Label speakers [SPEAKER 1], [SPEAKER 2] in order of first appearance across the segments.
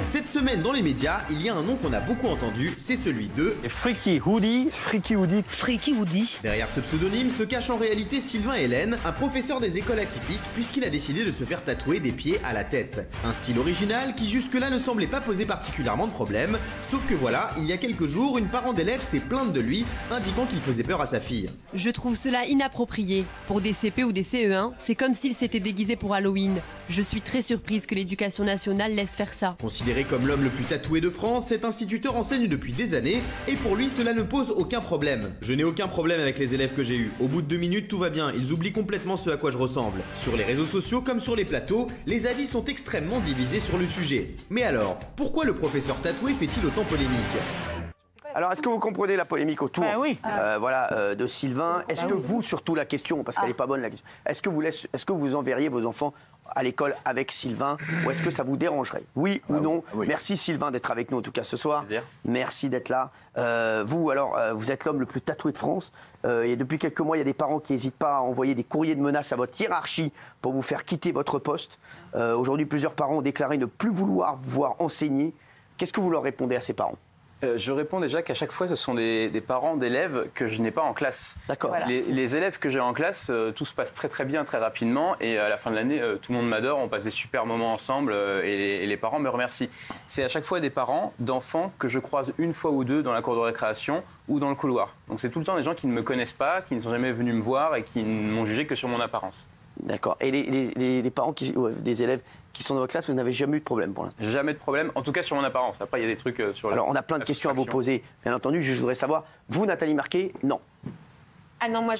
[SPEAKER 1] Cette semaine dans les médias, il y a un nom qu'on a beaucoup entendu, c'est celui de
[SPEAKER 2] Freaky Hoodie. Freaky Hoodie.
[SPEAKER 3] Freaky Hoodie.
[SPEAKER 1] Derrière ce pseudonyme se cache en réalité Sylvain Hélène, un professeur des écoles atypiques puisqu'il a décidé de se faire tatouer des pieds à la tête. Un style original qui jusque-là ne semblait pas poser particulièrement de problème, sauf que voilà, il y a quelques jours, une parent d'élève s'est plainte de lui, indiquant qu'il faisait peur à sa fille.
[SPEAKER 4] Je trouve cela inapproprié. Pour des CP ou des CE1, c'est comme s'il s'était déguisé pour Halloween. Je suis très surprise que l'éducation nationale laisse faire ça.
[SPEAKER 1] Considéré comme l'homme le plus tatoué de France, cet instituteur enseigne depuis des années et pour lui cela ne pose aucun problème. Je n'ai aucun problème avec les élèves que j'ai eus. Au bout de 2 minutes tout va bien, ils oublient complètement ce à quoi je ressemble. Sur les réseaux sociaux comme sur les plateaux, les avis sont extrêmement divisés sur le sujet. Mais alors, pourquoi le professeur tatoué fait-il autant polémique ?
[SPEAKER 5] Alors, est-ce que vous comprenez la polémique autour de Sylvain? Est-ce que vous, surtout la question, parce qu'elle n'est pas bonne la question, est-ce que vous enverriez vos enfants à l'école avec Sylvain ou est-ce que ça vous dérangerait? Oui ou non? Merci Sylvain d'être avec nous en tout cas ce soir. Merci d'être là. Vous, alors, vous êtes l'homme le plus tatoué de France et depuis quelques mois, il y a des parents qui n'hésitent pas à envoyer des courriers de menaces à votre hiérarchie pour vous faire quitter votre poste. Aujourd'hui, plusieurs parents ont déclaré ne plus vouloir vous voir enseigner. Qu'est-ce que vous leur répondez à ces parents?
[SPEAKER 6] Je réponds déjà qu'à chaque fois, ce sont des parents d'élèves que je n'ai pas en classe.
[SPEAKER 5] D'accord.
[SPEAKER 6] Voilà. Les élèves que j'ai en classe, tout se passe très très bien, très rapidement. Et à la fin de l'année, tout le monde m'adore, on passe des super moments ensemble et les parents me remercient. C'est à chaque fois des parents d'enfants que je croise une fois ou deux dans la cour de récréation ou dans le couloir. Donc c'est tout le temps des gens qui ne me connaissent pas, qui ne sont jamais venus me voir et qui ne m'ont jugé que sur mon apparence.
[SPEAKER 5] D'accord. Et les parents des élèves qui sont dans votre classe, vous n'avez jamais eu de problème pour l'instant?
[SPEAKER 6] Jamais de problème, en tout cas sur mon apparence. Après, il y a des trucs sur
[SPEAKER 5] Alors, on a plein de questions à vous poser, bien entendu. Je voudrais savoir, vous, Nathalie Marquet, non?
[SPEAKER 7] Ah non, moi,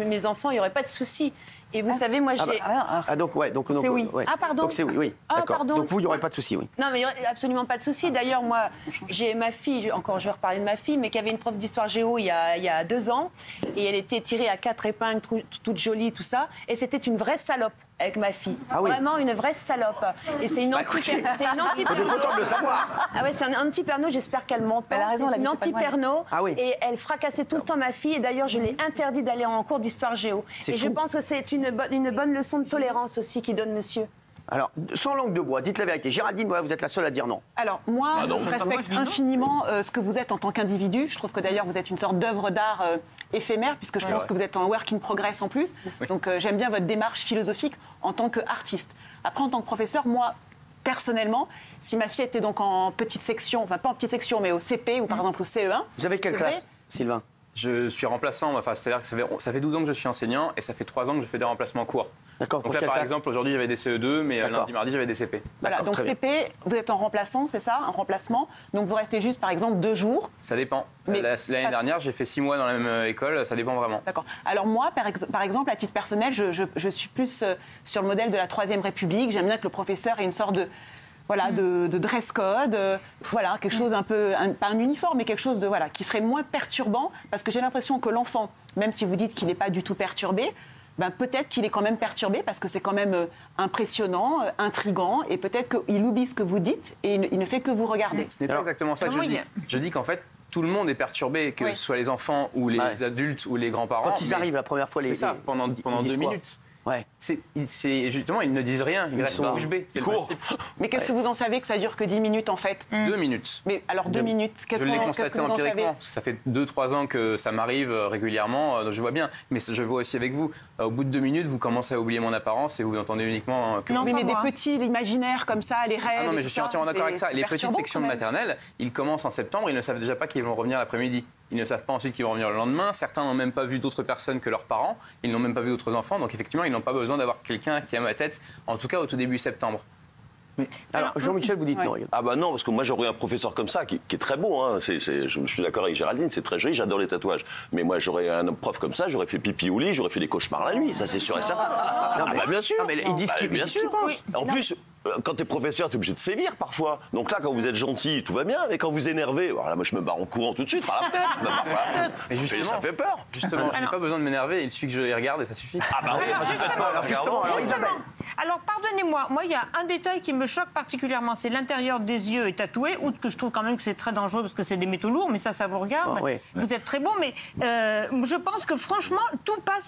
[SPEAKER 7] mes enfants, il n'y aurait pas de souci. Et vous savez, moi, j'ai...
[SPEAKER 5] donc
[SPEAKER 7] c'est oui.
[SPEAKER 5] Ouais.
[SPEAKER 7] Ah, pardon.
[SPEAKER 5] Donc c'est oui, d'accord.
[SPEAKER 7] Pardon.
[SPEAKER 5] Donc vous, il n'y aurait pas de souci, oui.
[SPEAKER 7] Non, mais il n'y aurait absolument pas de souci. D'ailleurs, moi, j'ai ma fille, encore je vais reparler de ma fille, mais qui avait une prof d'histoire géo il y a 2 ans. Et elle était tirée à 4 épingles, toute jolie, tout ça. Et c'était une vraie salope avec ma fille.
[SPEAKER 5] Ah oui.
[SPEAKER 7] Vraiment une vraie salope. Et c'est une anti-perno.
[SPEAKER 5] On est content de le savoir.
[SPEAKER 7] Ah ouais, c'est un anti-perno, j'espère qu'elle m'entend.
[SPEAKER 3] Elle a raison,
[SPEAKER 7] c'est une anti-perno.
[SPEAKER 5] Ah oui.
[SPEAKER 7] Et elle fracassait tout le temps ma fille. Et d'ailleurs, je l'ai interdit d'aller en cours d'histoire géo. Et je pense que c'est une bonne leçon de tolérance aussi qu'il donne monsieur.
[SPEAKER 5] Alors, sans langue de bois, dites la vérité. Géraldine, voilà, vous êtes la seule à dire non.
[SPEAKER 8] Alors, moi, je respecte infiniment ce que vous êtes en tant qu'individu. Je trouve que d'ailleurs, vous êtes une sorte d'œuvre d'art éphémère, puisque je pense que vous êtes en work in progress en plus. Oui. Donc, j'aime bien votre démarche philosophique en tant qu'artiste. Après, en tant que professeur, moi, personnellement, si ma fille était donc en petite section, enfin pas en petite section, mais au CP ou par exemple au CE1...
[SPEAKER 5] Vous avez quelle classe, Sylvain?
[SPEAKER 6] Je suis remplaçant, enfin, c'est-à-dire que ça fait 12 ans que je suis enseignant et ça fait 3 ans que je fais des remplacements courts.
[SPEAKER 5] D'accord.
[SPEAKER 6] Donc là, par exemple, aujourd'hui, j'avais des CE2, mais lundi, mardi, j'avais des CP.
[SPEAKER 8] Voilà, donc CP, vous êtes en remplaçant, c'est ça, en remplacement. Donc vous restez juste, par exemple, 2 jours.
[SPEAKER 6] Ça dépend. L'année dernière, j'ai fait 6 mois dans la même école, ça dépend vraiment.
[SPEAKER 8] D'accord. Alors moi, par exemple, à titre personnel, je suis plus sur le modèle de la Troisième République. J'aime bien que le professeur ait une sorte de... Voilà, de dress code, voilà, quelque chose un peu, pas un uniforme, mais quelque chose de, voilà, qui serait moins perturbant, parce que j'ai l'impression que l'enfant, même si vous dites qu'il n'est pas du tout perturbé, ben peut-être qu'il est quand même perturbé, parce que c'est quand même impressionnant, intriguant, et peut-être qu'il oublie ce que vous dites, et il ne fait que vous regarder.
[SPEAKER 6] Ce n'est pas exactement ça que je dis. Je dis qu'en fait, tout le monde est perturbé, que ce soit les enfants ou les adultes ou les grands-parents.
[SPEAKER 5] Quand ils arrivent la première fois,
[SPEAKER 6] c'est ça, pendant 2 minutes.
[SPEAKER 5] Ouais.
[SPEAKER 6] Justement, ils ne disent rien, ils restent bouche bée.
[SPEAKER 8] Mais qu'est-ce que vous en savez que ça dure que 10 minutes en fait?
[SPEAKER 6] 2 minutes.
[SPEAKER 8] Mais alors 2 minutes, qu'est-ce que vous en savez?
[SPEAKER 6] Je l'ai constaté empiriquement. Ça fait 2-3 ans que ça m'arrive régulièrement, donc je vois bien. Mais je vois aussi avec vous. Au bout de 2 minutes, vous commencez à oublier mon apparence et vous entendez uniquement que...
[SPEAKER 8] Non, mais des petits, l'imaginaire comme ça, les rêves...
[SPEAKER 6] Ah non, mais je suis entièrement d'accord avec ça. Les petites sections de maternelle, ils commencent en septembre, ils ne savent déjà pas qu'ils vont revenir l'après-midi. Ils ne savent pas ensuite qu'ils vont revenir le lendemain. Certains n'ont même pas vu d'autres personnes que leurs parents. Ils n'ont même pas vu d'autres enfants. Donc effectivement, ils n'ont pas besoin d'avoir quelqu'un qui a ma tête, en tout cas au tout début septembre.
[SPEAKER 5] Mais, alors, Jean-Michel, vous dites non.
[SPEAKER 9] Ah bah non, parce que moi j'aurais un professeur comme ça qui est très beau. Hein. Je suis d'accord avec Géraldine, c'est très joli, j'adore les tatouages. Mais moi j'aurais un prof comme ça, j'aurais fait pipi au lit, j'aurais fait des cauchemars la nuit, ça c'est sûr et certain.
[SPEAKER 5] Non, mais,
[SPEAKER 9] bien sûr.
[SPEAKER 5] Non, mais ils disent qu'ils
[SPEAKER 9] pensent. Oui. En plus, quand t'es professeur, t'es obligé de sévir parfois. Donc là, quand vous êtes gentil, tout va bien. Mais quand vous énervez, alors là, moi je me barre en courant tout de suite par la fenêtre. Je me barre par la fenêtre.
[SPEAKER 6] Mais justement,
[SPEAKER 9] ça fait peur.
[SPEAKER 6] Justement, je n'ai pas besoin de m'énerver, il suffit que je les regarde et ça suffit.
[SPEAKER 9] Ah bah oui, moi c'est ça.
[SPEAKER 5] Alors Isabelle.
[SPEAKER 3] Alors, pardonnez-moi, moi, il y a un détail qui me choque particulièrement, c'est l'intérieur des yeux est tatoué, outre que je trouve quand même que c'est très dangereux parce que c'est des métaux lourds, mais ça vous regarde.
[SPEAKER 5] Oui.
[SPEAKER 3] Vous êtes très bon, mais je pense que franchement,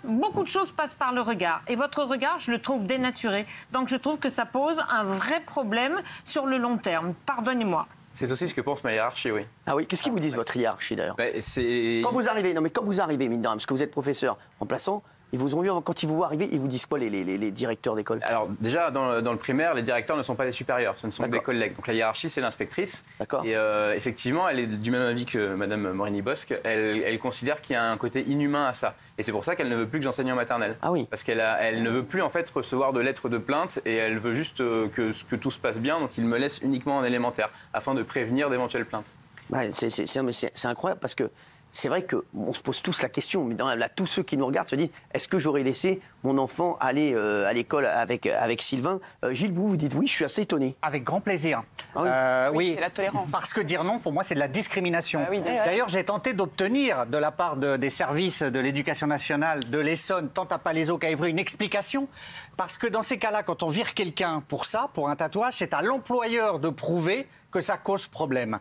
[SPEAKER 3] beaucoup de choses passent par le regard. Et votre regard, je le trouve dénaturé. Donc, je trouve que ça pose un vrai problème sur le long terme. Pardonnez-moi.
[SPEAKER 6] C'est aussi ce que pense ma hiérarchie, oui.
[SPEAKER 5] Ah oui, qu'est-ce qu'ils vous disent, votre hiérarchie, d'ailleurs
[SPEAKER 6] C'est...
[SPEAKER 5] Quand vous arrivez, mine de rien, parce que vous êtes professeur remplaçant, ils vous ont vu, quand ils vous voient arriver, ils vous disent quoi, les directeurs d'école?
[SPEAKER 6] Alors, déjà, dans le primaire, les directeurs ne sont pas des supérieurs, ce ne sont que des collègues. Donc, la hiérarchie, c'est l'inspectrice.
[SPEAKER 5] D'accord.
[SPEAKER 6] Et effectivement, elle est du même avis que Mme Morini-Bosque. Elle considère qu'il y a un côté inhumain à ça. Et c'est pour ça qu'elle ne veut plus que j'enseigne en maternelle.
[SPEAKER 5] Ah oui.
[SPEAKER 6] Parce qu'elle ne veut plus, en fait, recevoir de lettres de plainte et elle veut juste que tout se passe bien. Donc, il me laisse uniquement en élémentaire afin de prévenir d'éventuelles plaintes.
[SPEAKER 5] Ouais, c'est incroyable parce que c'est vrai qu'on se pose tous la question, mais là, tous ceux qui nous regardent se disent est-ce que j'aurais laissé mon enfant aller à l'école avec Sylvain? Gilles, vous dites oui, je suis assez étonné.
[SPEAKER 2] Avec grand plaisir.
[SPEAKER 8] Oui, c'est la tolérance.
[SPEAKER 2] Parce que dire non, pour moi, c'est de la discrimination.
[SPEAKER 8] Ah oui,
[SPEAKER 2] D'ailleurs, j'ai tenté d'obtenir de la part des services de l'éducation nationale de l'Essonne, tant à Palaiseau qu'à Évry, une explication. Parce que dans ces cas-là, quand on vire quelqu'un pour un tatouage, c'est à l'employeur de prouver que ça cause problème.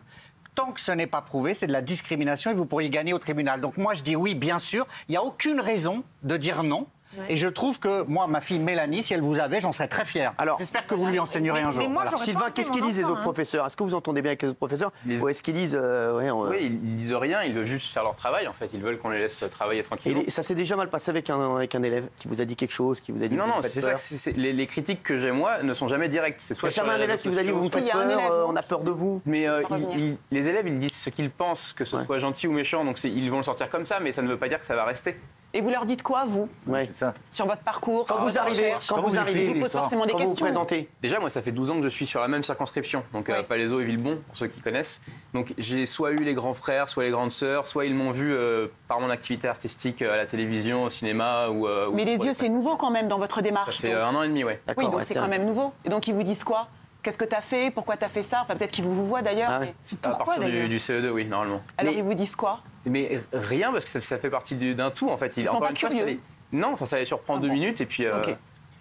[SPEAKER 2] Tant que ce n'est pas prouvé, c'est de la discrimination et vous pourriez gagner au tribunal. Donc moi, je dis oui, bien sûr. Il n'y a aucune raison de dire non. Ouais. Et je trouve que moi, ma fille Mélanie, si elle vous avait, j'en serais très fier. Alors, j'espère que vous lui enseignerez un jour.
[SPEAKER 5] Alors, Sylvain, qu'est-ce qu'ils disent les autres professeurs? Est-ce que vous entendez bien avec les autres professeurs? Ou est-ce qu'ils disent
[SPEAKER 6] Oui, ils disent rien, ils veulent juste faire leur travail en fait. Ils veulent qu'on les laisse travailler tranquillement.
[SPEAKER 5] Et ça s'est déjà mal passé avec un élève qui vous a dit quelque chose, qui vous a dit
[SPEAKER 6] non, c'est ça. Les critiques que j'ai moi ne sont jamais directes. C'est soit
[SPEAKER 5] jamais un élève qui vous a dit vous me faites peur, on a peur de vous.
[SPEAKER 6] Mais les élèves, ils disent ce qu'ils pensent, que ce soit gentil ou méchant. Donc ils vont le sortir comme ça, mais ça ne veut pas dire que ça va rester.
[SPEAKER 8] Et vous leur dites quoi, vous?
[SPEAKER 5] Ouais, ça.
[SPEAKER 8] Sur votre parcours,
[SPEAKER 5] quand vous arrivez,
[SPEAKER 8] vous posez forcément des questions.
[SPEAKER 5] Vous présentez.
[SPEAKER 6] Déjà, moi, ça fait 12 ans que je suis sur la même circonscription, donc Palaiseau et Villebon, pour ceux qui connaissent. Donc, j'ai soit eu les grands frères, soit les grandes sœurs, soit ils m'ont vu par mon activité artistique à la télévision, au cinéma ou.
[SPEAKER 8] Mais les yeux, c'est nouveau quand même dans votre démarche.
[SPEAKER 6] Ça fait 1 an et demi, ouais.
[SPEAKER 8] Oui, donc c'est quand même nouveau. Et donc, ils vous disent quoi? Qu'est-ce que tu as fait? Pourquoi tu as fait ça? Enfin, peut-être qu'ils vous voient d'ailleurs.
[SPEAKER 5] Ah ouais.
[SPEAKER 6] À partir du CE2, oui, normalement.
[SPEAKER 8] Alors, ils vous disent quoi?
[SPEAKER 6] Mais rien, parce que ça fait partie d'un tout, en fait.
[SPEAKER 8] Ils sont pas curieux.
[SPEAKER 6] Non, ça les surprend 2 minutes, et puis...
[SPEAKER 5] Okay.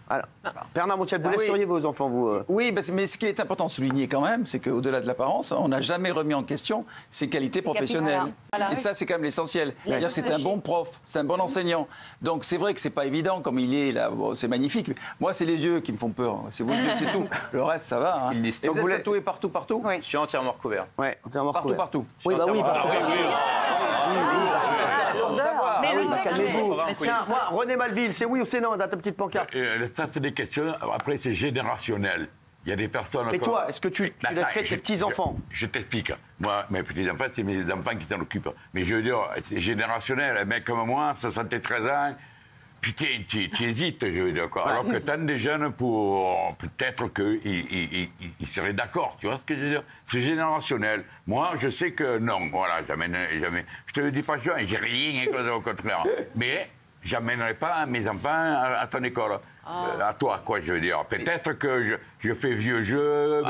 [SPEAKER 5] Alors, Bernard Montiel, vous laisseriez vos enfants, vous
[SPEAKER 10] Oui, mais ce qui est important de souligner quand même, c'est qu'au-delà de l'apparence, on n'a jamais remis en question ses qualités professionnelles. Voilà. Et ça, c'est quand même l'essentiel. C'est-à-dire que c'est un bon prof, c'est un bon enseignant. Donc c'est vrai que c'est pas évident comme il est là, bon, c'est magnifique. Moi, c'est les yeux qui me font peur. C'est vos yeux, c'est tout. Le reste, ça va. Hein. Et vous êtes tatoué partout?
[SPEAKER 6] Oui. Je suis entièrement recouvert.
[SPEAKER 5] Ouais, entièrement recouvert.
[SPEAKER 10] Partout.
[SPEAKER 5] Oui, bah oui.
[SPEAKER 10] Calmez-vous.
[SPEAKER 5] Moi, René Malville, c'est oui ou c'est non dans ta petite pancarte?
[SPEAKER 11] Ça, c'est des questions. Après, c'est générationnel. Il y a des personnes.
[SPEAKER 5] Mais toi, est-ce que tu laisserais tes petits-enfants?
[SPEAKER 11] Je t'explique. Moi, mes petits-enfants, c'est mes enfants qui s'en occupent. Mais je veux dire, c'est générationnel. Un mec comme moi, 73 ans, putain, tu hésites, je veux dire. Quoi. Alors que tant des jeunes, peut-être qu'ils seraient d'accord. Tu vois ce que je veux dire? C'est générationnel. Moi, je sais que non. Voilà, jamais. Je te le dis franchement, j'ai rien au contraire. Mais j'amènerai pas mes enfants à ton école. À toi, quoi, je veux dire. Peut-être que je fais vieux jeu,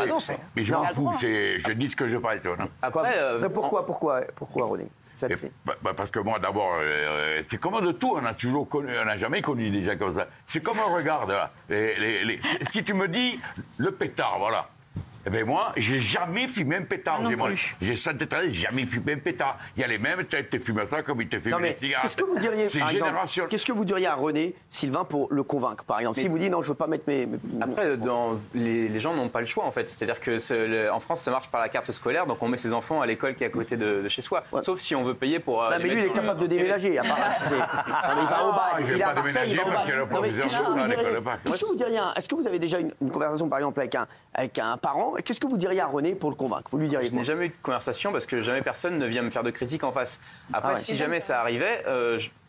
[SPEAKER 11] mais je m'en fous. Je dis ce que je pense.
[SPEAKER 5] Après, pourquoi, René? Ça te fait.
[SPEAKER 11] Parce que moi, d'abord, c'est comme de tout. On n'a jamais connu des gens comme ça. C'est comme on regarde, là. Si tu me dis le pétard, voilà. Eh bien, moi, j'ai jamais fumé un pétard. J'ai 73 ans, j'ai jamais fumé un pétard. Il y a les mêmes, tu te fumes ça comme il te fume les cigarettes.
[SPEAKER 5] Qu'est-ce que vous diriez,
[SPEAKER 11] c'est génération.
[SPEAKER 5] Qu'est-ce que vous diriez à René, Sylvain, pour le convaincre, par exemple? S'il vous dit non, je veux pas mettre mes...
[SPEAKER 6] Après, les gens n'ont pas le choix, en fait. C'est-à-dire qu'en France, ça marche par la carte scolaire, donc on met ses enfants à l'école qui est à côté de chez soi. Ouais. Sauf si on veut payer pour...
[SPEAKER 5] mais lui, il est capable de déménager, à part là, il va au bas, il est à Marseille, il va au bas. Qu'est-ce que vous diriez? Est-ce que vous avez déjà une conversation, par exemple, avec un parent? Qu'est-ce que vous diriez à René pour le convaincre? Vous lui diriez
[SPEAKER 6] Je n'ai jamais eu de conversation parce que jamais personne ne vient me faire de critique en face. Après, si jamais ça arrivait,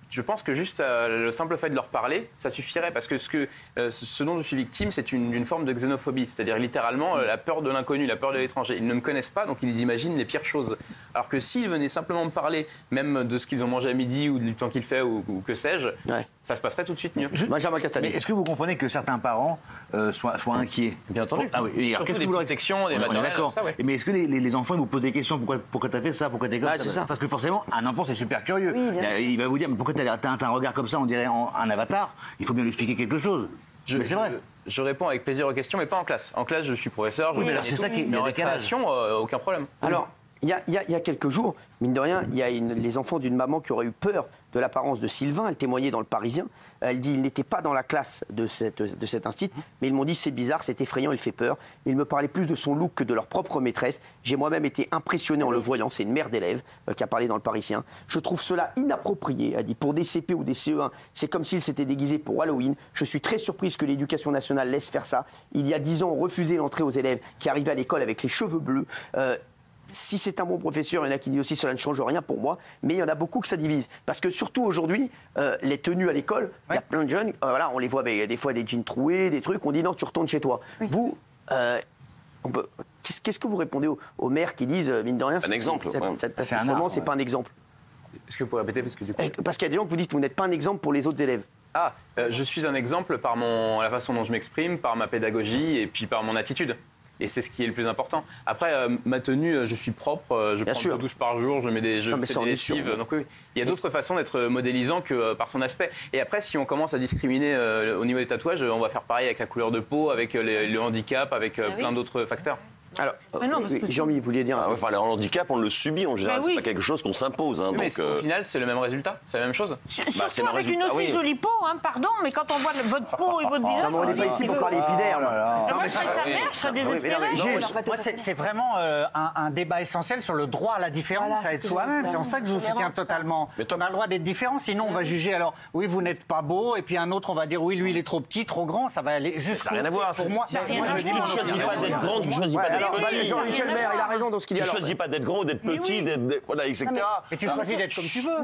[SPEAKER 6] je pense que juste le simple fait de leur parler, ça suffirait. Parce que ce dont je suis victime, c'est une forme de xénophobie. C'est-à-dire littéralement la peur de l'inconnu, la peur de l'étranger. Ils ne me connaissent pas, donc ils imaginent les pires choses. Alors que s'ils venaient simplement me parler, même de ce qu'ils ont mangé à midi ou du temps qu'il fait ou que sais-je, ça se passerait tout de suite mieux.
[SPEAKER 5] Benjamin Castaldi.
[SPEAKER 2] Mais est-ce que vous comprenez que certains parents soient inquiets?
[SPEAKER 6] Bien entendu.
[SPEAKER 2] Ah oui. Alors, qu'est-ce que vous leur dites?
[SPEAKER 6] Des maternelles,
[SPEAKER 2] d'accord. Mais est-ce que les enfants ils vous posent des questions? Pourquoi tu as fait ça? Pourquoi t'es comme ça?
[SPEAKER 5] C'est ça.
[SPEAKER 2] Parce que forcément, un enfant c'est super curieux. Oui, il va vous dire mais pourquoi t'as un regard comme ça, on dirait un avatar? Il faut bien lui expliquer quelque chose. Mais c'est vrai.
[SPEAKER 6] Je réponds avec plaisir aux questions, mais pas en classe. En classe, je suis professeur, je
[SPEAKER 2] c'est ça qui
[SPEAKER 6] mais en récréation, aucun problème.
[SPEAKER 5] Alors, il y a quelques jours, mine de rien, il y a les enfants d'une maman qui aurait eu peur de l'apparence de Sylvain. Elle témoignait dans Le Parisien. Elle dit, il n'était pas dans la classe de cet institut, mais ils m'ont dit, c'est bizarre, c'est effrayant, il fait peur. Il me parlait plus de son look que de leur propre maîtresse. J'ai moi-même été impressionné en le voyant. C'est une mère d'élève qui a parlé dans Le Parisien. Je trouve cela inapproprié, a dit, pour des CP ou des CE1. C'est comme s'ils s'étaient déguisés pour Halloween. Je suis très surprise que l'éducation nationale laisse faire ça. Il y a 10 ans, on refusait l'entrée aux élèves qui arrivaient à l'école avec les cheveux bleus. Si c'est un bon professeur, il y en a qui disent aussi cela ne change rien pour moi, mais il y en a beaucoup que ça divise. Parce que surtout aujourd'hui, les tenues à l'école, il y a plein de jeunes, voilà, on les voit avec des fois des jeans troués, des trucs, on dit non, tu retournes chez toi. Oui. Vous, qu'est-ce que vous répondez aux mères qui disent, mine de rien,
[SPEAKER 9] un exemple.
[SPEAKER 5] C'est pas un exemple.
[SPEAKER 6] Est-ce que vous pouvez répéter
[SPEAKER 5] parce qu'il y a des gens qui vous disent que vous n'êtes pas un exemple pour les autres élèves.
[SPEAKER 6] Ah, je suis un exemple par la façon dont je m'exprime, par ma pédagogie et puis par mon attitude. Et c'est ce qui est le plus important. Après, ma tenue, je suis propre, je prends 2 douches par jour, je fais des lessives. Donc oui, il y a d'autres façons d'être modélisant que par son aspect. Et après, si on commence à discriminer au niveau des tatouages, on va faire pareil avec la couleur de peau, avec le handicap, avec plein d'autres facteurs.
[SPEAKER 5] Alors, Jean-Mi, vous vouliez dire...
[SPEAKER 9] le handicap, on le subit en général, c'est pas quelque chose qu'on s'impose. Hein,
[SPEAKER 6] mais au final, c'est le même résultat, c'est la même chose.
[SPEAKER 3] Surtout avec une aussi jolie peau, pardon, mais quand on voit votre peau et votre visage...
[SPEAKER 5] on n'est pas ici pour parler épiderme.
[SPEAKER 3] Moi, je serais sa mère, je serais désespérée.
[SPEAKER 2] Moi, c'est vraiment un débat essentiel sur le droit à la différence, à être soi-même. C'est en ça que je vous soutiens totalement. On a le droit d'être différent, sinon on va juger, alors, oui, vous n'êtes pas beau, et puis un autre, on va dire, oui, lui, il est trop petit, trop grand, ça va aller jusqu'au...
[SPEAKER 9] Ça n'a rien à voir.
[SPEAKER 2] Pour moi,
[SPEAKER 9] tu ne choisis pas d'être grand, tu ne choisis pas d'être petit.
[SPEAKER 5] Jean-Michel Maire, il a raison dans ce qu'il dit.
[SPEAKER 9] Tu ne choisis pas d'être grand, d'être petit, voilà, etc.
[SPEAKER 2] Et tu choisis d'être comme tu veux.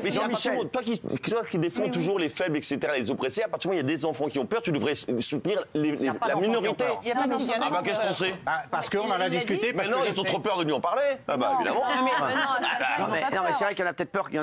[SPEAKER 9] Mais Jean-Michel, toi qui défends toujours les faibles, etc., les oppressés, à partir du moment où il y a des enfants qui ont peur, tu devrais soutenir la minorité. Qu'est-ce qu'on sait?
[SPEAKER 2] Parce qu'on en a discuté.
[SPEAKER 9] Mais non, ils ont trop peur de lui en parler. Ah bah évidemment.
[SPEAKER 5] Non, mais c'est vrai qu'il y en a peut-être peur, qui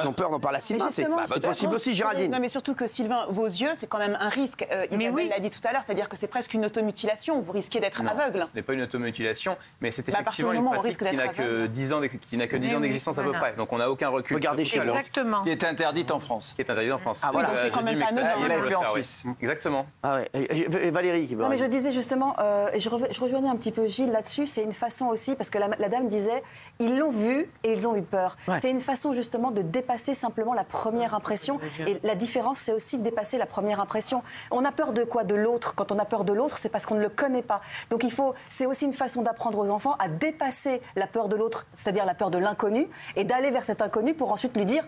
[SPEAKER 5] ont peur d'en parler à Sylvain. C'est possible aussi, Géraldine.
[SPEAKER 8] Non, mais surtout que Sylvain, vos yeux, c'est quand même un risque. Isabelle l'a dit tout à l'heure, c'est-à-dire que c'est presque une automutilation. Vous risquez d'être aveugle.
[SPEAKER 6] Ce n'est pas une automutilation, mais c'est effectivement une pratique qui n'a que 10 ans d'existence à peu près. Donc on n'a aucun recul.
[SPEAKER 5] Regardez chez nous.
[SPEAKER 3] Exactement.
[SPEAKER 10] Qui est interdite en France.
[SPEAKER 6] Qui est interdite en France.
[SPEAKER 8] Ah voilà.
[SPEAKER 10] Il a fait en Suisse.
[SPEAKER 6] Exactement.
[SPEAKER 5] Ah ouais. Valérie qui va.
[SPEAKER 12] Non, mais je disais justement, et je rejoignais un petit peu Gilles là-dessus, c'est une façon aussi, parce que la dame disait, ils l'ont vu et ils ont eu peur. Ouais. C'est une façon justement de dépasser simplement la première impression. Et la différence, c'est aussi de dépasser la première impression. On a peur de quoi? De l'autre. Quand on a peur de l'autre, c'est parce qu'on ne le connaît pas. Donc c'est aussi une façon d'apprendre aux enfants à dépasser la peur de l'autre, c'est-à-dire la peur de l'inconnu, et d'aller vers cet inconnu pour ensuite lui dire,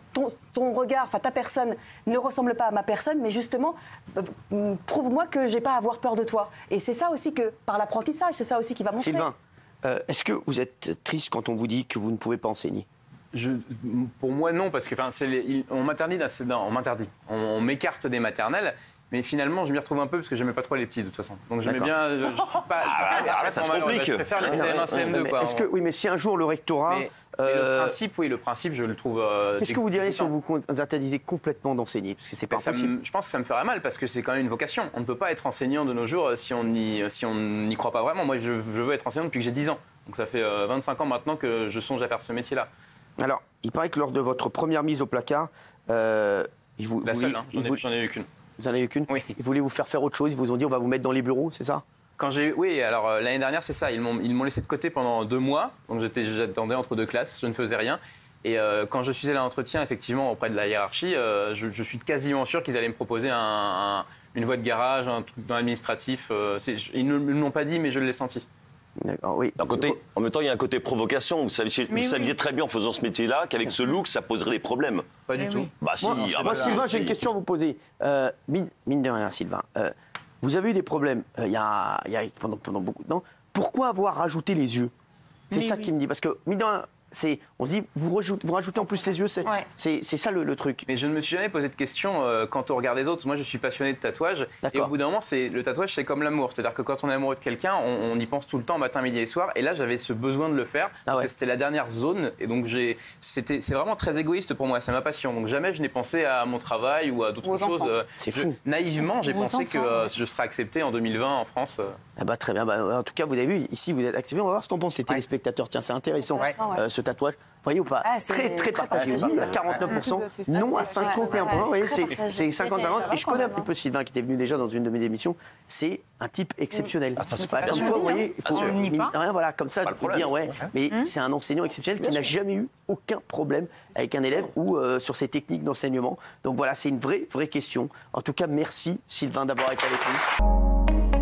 [SPEAKER 12] ton regard, enfin ta personne ne ressemble pas à ma personne, mais justement, prouve-moi que j'ai pas à avoir peur de toi. Et c'est ça aussi que, par l'apprentissage, c'est ça aussi qui va montrer.
[SPEAKER 5] Sylvain, est-ce que vous êtes triste quand on vous dit que vous ne pouvez pas enseigner?
[SPEAKER 6] Pour moi, non, parce que on m'écarte des maternelles. Mais finalement, je m'y retrouve un peu parce que j'aimais pas trop les petits de toute façon. Donc j'aimais bien. Je suis pas. Je préfère les CM1, CM2 quoi.
[SPEAKER 5] Mais si un jour le rectorat.
[SPEAKER 6] Le principe, je le trouve.
[SPEAKER 5] Qu'est-ce que vous diriez si on vous interdisait complètement d'enseigner? Parce que c'est pas possible.
[SPEAKER 6] Je pense que ça me ferait mal parce que c'est quand même une vocation. On ne peut pas être enseignant de nos jours si on n'y croit pas vraiment. Moi, je veux être enseignant depuis que j'ai 10 ans. Donc ça fait 25 ans maintenant que je songe à faire ce métier-là.
[SPEAKER 5] Alors, il paraît que lors de votre première mise au placard,
[SPEAKER 6] seule, j'en ai eu qu'une.
[SPEAKER 5] Vous en avez eu qu'une?
[SPEAKER 6] Oui.
[SPEAKER 5] Ils voulaient vous faire faire autre chose, ils vous ont dit on va vous mettre dans les bureaux, c'est ça?
[SPEAKER 6] Oui, alors l'année dernière, c'est ça. Ils m'ont laissé de côté pendant 2 mois. Donc j'attendais entre 2 classes, je ne faisais rien. Et quand je suis allé à l'entretien, effectivement, auprès de la hiérarchie, je suis quasiment sûr qu'ils allaient me proposer une voie de garage, un truc dans l'administratif. Ils ne me l'ont pas dit, mais je l'ai senti.
[SPEAKER 5] D'accord, oui.
[SPEAKER 9] En même temps, il y a un côté provocation. Vous saviez très bien en faisant ce métier-là qu'avec ce look, ça poserait des problèmes.
[SPEAKER 6] Pas du tout.
[SPEAKER 5] Bah, si, moi, Sylvain, j'ai une question à vous poser. Mine de rien, Sylvain. Vous avez eu des problèmes pendant beaucoup de temps. Pourquoi avoir rajouté les yeux? C'est ça qui me dit. Parce que, mine de rien, on se dit, vous rajoutez en plus les yeux, c'est ça le truc.
[SPEAKER 6] Mais je ne me suis jamais posé de question quand on regarde les autres. Moi, je suis passionné de tatouage. Et au bout d'un moment, le tatouage, c'est comme l'amour. C'est-à-dire que quand on est amoureux de quelqu'un, on y pense tout le temps, matin, midi et soir. Et là, j'avais ce besoin de le faire. Parce que c'était la dernière zone. Et donc, c'est vraiment très égoïste pour moi. C'est ma passion. Donc, jamais je n'ai pensé à mon travail ou à d'autres choses.
[SPEAKER 5] C'est fou.
[SPEAKER 6] Naïvement, j'ai pensé que je serais accepté en 2020 en France.
[SPEAKER 5] Très bien. En tout cas, vous avez vu, ici, vous êtes accepté. On va voir ce qu'en pensent les téléspectateurs. Tiens, c'est intéressant, ce tatouage. Vous voyez ou pas? Très partagé. Oui, à 49%, non à 51%. Vous voyez, c'est 50-50. Et je connais un petit peu Sylvain qui était venu déjà dans une de mes émissions. C'est un type exceptionnel. Comme quoi, vous voyez, il faut rien, voilà, comme ça, tu peux dire, ouais. Mais c'est un enseignant exceptionnel qui n'a jamais eu aucun problème avec un élève ou sur ses techniques d'enseignement. Donc voilà, c'est une vraie question. En tout cas, merci Sylvain d'avoir été avec nous.